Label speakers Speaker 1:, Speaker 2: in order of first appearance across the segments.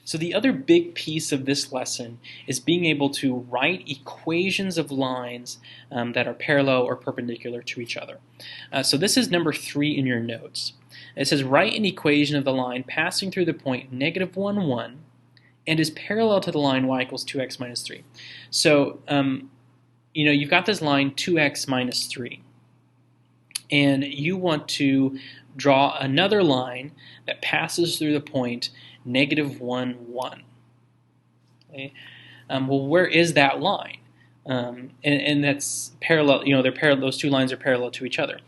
Speaker 1: So the other big piece of this lesson is being able to write equations of lines that are parallel or perpendicular to each other. So this is number 3 in your notes. It says write an equation of the line passing through the point -1, 1 and is parallel to the line y equals 2x minus 3. So you've got this line 2x minus 3, and you want to draw another line that passes through the point -1, 1. Okay? Well, where is that line? And that's parallel. They're parallel. Those two lines are parallel to each other.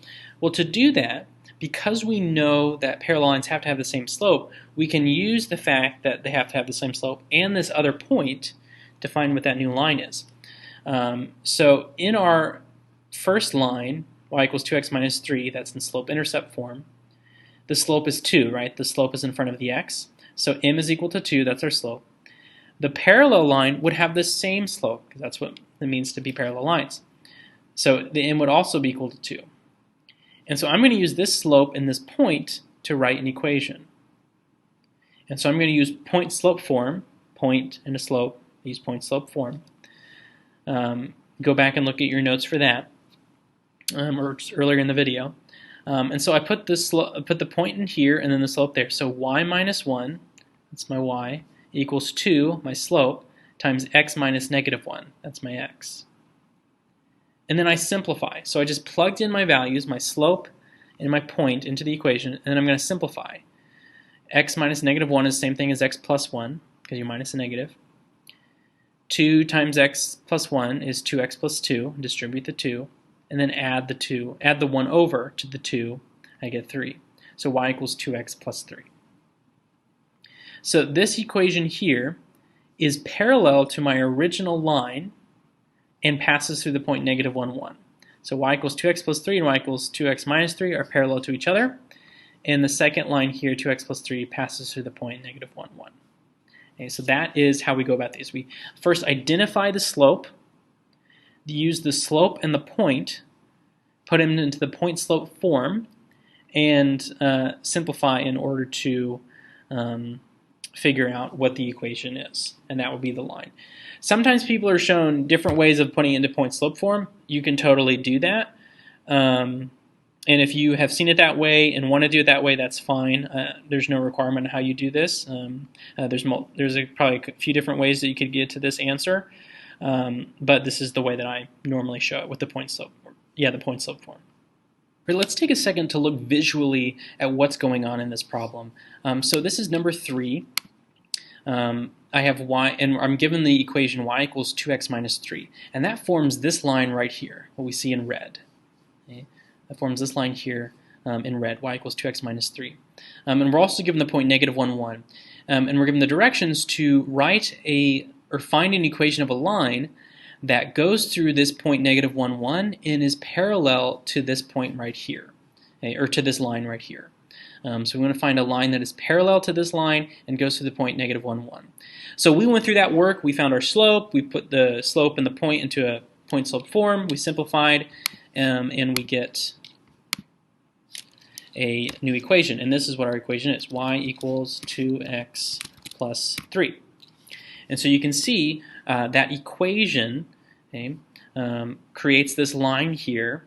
Speaker 1: Well, to do that, because we know that parallel lines have to have the same slope, we can use the fact that they have to have the same slope and this other point to find what that new line is. So in our first line, y equals 2x minus 3, that's in slope-intercept form, the slope is 2, right? The slope is in front of the x. So m is equal to 2, that's our slope. The parallel line would have the same slope, because that's what it means to be parallel lines. So the m would also be equal to 2. And so I'm going to use this slope and this point to write an equation. And so I'm going to use point-slope form, point and a slope, use point-slope form. Go back and look at your notes for that, or just earlier in the video. And so I put the point in here and then the slope there. So y minus 1, that's my y, equals 2, my slope, times x minus -1, that's my x. And then I simplify. So I just plugged in my values, my slope and my point, into the equation, and then I'm going to simplify. X minus -1 is the same thing as x plus 1, because you minus a negative. 2 times x plus 1 is 2x plus 2, distribute the 2, and then add the 1 over to the 2, I get 3. So y equals 2x plus 3. So this equation here is parallel to my original line and passes through the point -1, 1. So y equals 2x plus 3 and y equals 2x minus 3 are parallel to each other. And the second line here, 2x plus 3, passes through the point -1, 1. Okay, so that is how we go about these. We first identify the slope, use the slope and the point, put them into the point-slope form, and simplify in order to figure out what the equation is, and that would be the line. Sometimes people are shown different ways of putting it into point-slope form. You can totally do that. And if you have seen it that way and want to do it that way, that's fine. There's no requirement on how you do this. There's probably a few different ways that you could get to this answer, but this is the way that I normally show it with the point-slope. Yeah, the point-slope form. Right, let's take a second to look visually at what's going on in this problem. So this is number 3. I have y, and I'm given the equation y equals 2x minus 3, and that forms this line right here, what we see in red. Okay? That forms this line here in red, y equals 2x minus 3. And we're also given the point -1, 1. And we're given the directions to write or find an equation of a line that goes through this point -1, 1 and is parallel to this point right here, okay, or to this line right here. So we want to find a line that is parallel to this line and goes through the point -1, 1. So we went through that work, we found our slope, we put the slope and the point into a point-slope form, we simplified, and we get a new equation. And this is what our equation is, y equals 2x plus 3. And so you can see that equation, okay, creates this line here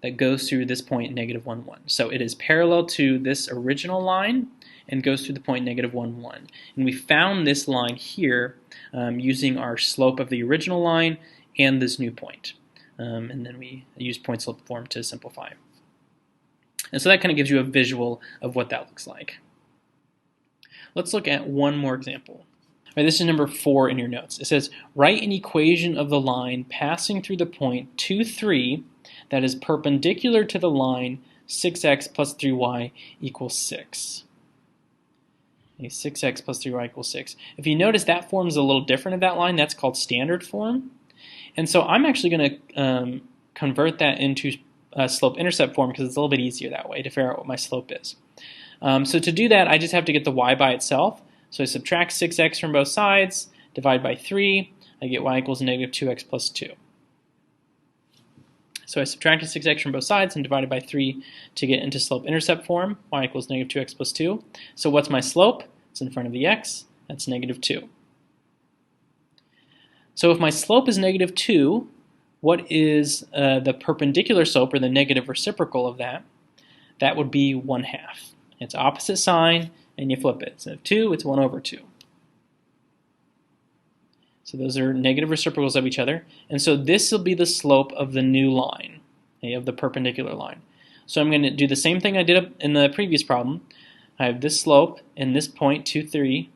Speaker 1: that goes through this point -1, 1. So it is parallel to this original line and goes through the point -1, 1. And we found this line here using our slope of the original line and this new point. And then we use point-slope form to simplify. And so that kind of gives you a visual of what that looks like. Let's look at one more example. All right, this is number 4 in your notes. It says, write an equation of the line passing through the point 2, 3 that is perpendicular to the line 6x plus 3y equals 6. Okay, 6x plus 3y equals 6. If you notice, that form is a little different of that line. That's called standard form. And so I'm actually going to convert that into slope-intercept form because it's a little bit easier that way to figure out what my slope is. So to do that, I just have to get the y by itself. So I subtract 6x from both sides, divide by 3, I get y equals -2x plus 2. So I subtracted 6x from both sides and divided by 3 to get into slope-intercept form, y equals -2x plus 2. So what's my slope? It's in front of the x, That's negative 2. So if my slope is negative 2, what is the perpendicular slope, or the negative reciprocal of that? That would be 1/2. It's opposite sign, and you flip it. Instead of 2, it's 1 over 2. So those are negative reciprocals of each other. And so this will be the slope of the new line, okay, of the perpendicular line. So I'm going to do the same thing I did in the previous problem. I have this slope and this point, 2, 3,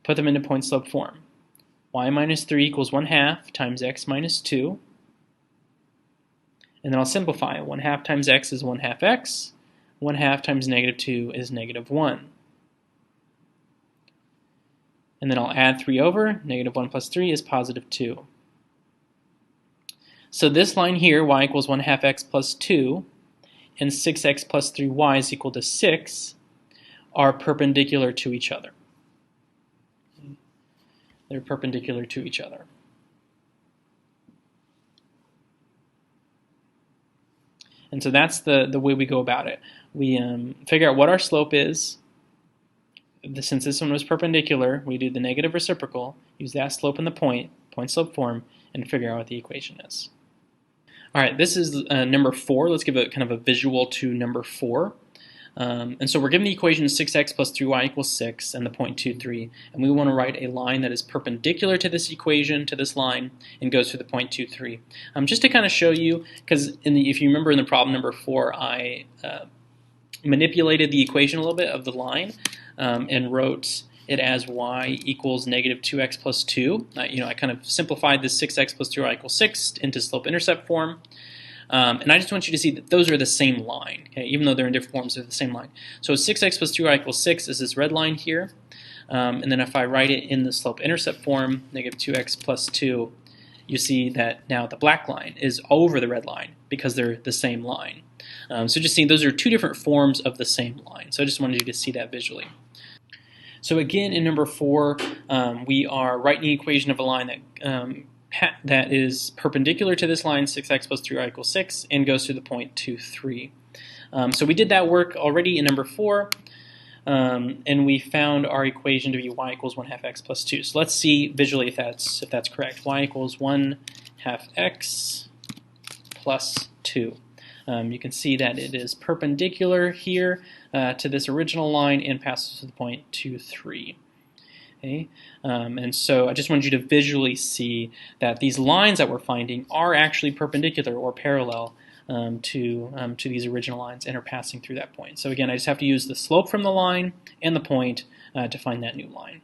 Speaker 1: put them into point slope form. Y minus 3 equals 1/2 times x minus 2. And then I'll simplify. 1/2 times x is 1/2 x. 1/2 times negative 2 is negative 1. And then I'll add 3 over. Negative 1 plus 3 is positive 2. So this line here, y equals 1/2 x plus 2, and 6x plus 3y is equal to 6, are perpendicular to each other. They're perpendicular to each other. And so that's the way we go about it. We figure out what our slope is. Since this one was perpendicular, we do the negative reciprocal, use that slope in the point slope form, and figure out what the equation is. All right, this is number 4. Let's give a kind of a visual to number 4. And so we're given the equation 6x plus 3y equals 6 and the point 2, 3. And we want to write a line that is perpendicular to this equation, to this line, and goes through the point 2, 3. Just to kind of show you, because if you remember in the problem number 4, I manipulated the equation a little bit of the line and wrote it as y equals negative 2x plus 2. I kind of simplified this 6x plus 3y equals 6 into slope-intercept form. And I just want you to see that those are the same line. Okay? Even though they're in different forms, they're the same line. So 6x plus 3y equals 6 is this red line here. And then if I write it in the slope-intercept form, negative 2x plus 2, you see that now the black line is over the red line because they're the same line. So just seeing those are two different forms of the same line. So I just wanted you to see that visually. So again, in number 4, we are writing the equation of a line that is perpendicular to this line, 6x plus 3y equals 6, and goes through the point 2, 3. So we did that work already in number 4, and we found our equation to be y equals 1/2 x plus 2. So let's see visually if that's correct. Y equals 1/2 x plus 2. You can see that it is perpendicular here to this original line and passes to the point 2, 3. Okay? And so I just wanted you to visually see that these lines that we're finding are actually perpendicular or parallel to these original lines and are passing through that point. So again, I just have to use the slope from the line and the point to find that new line.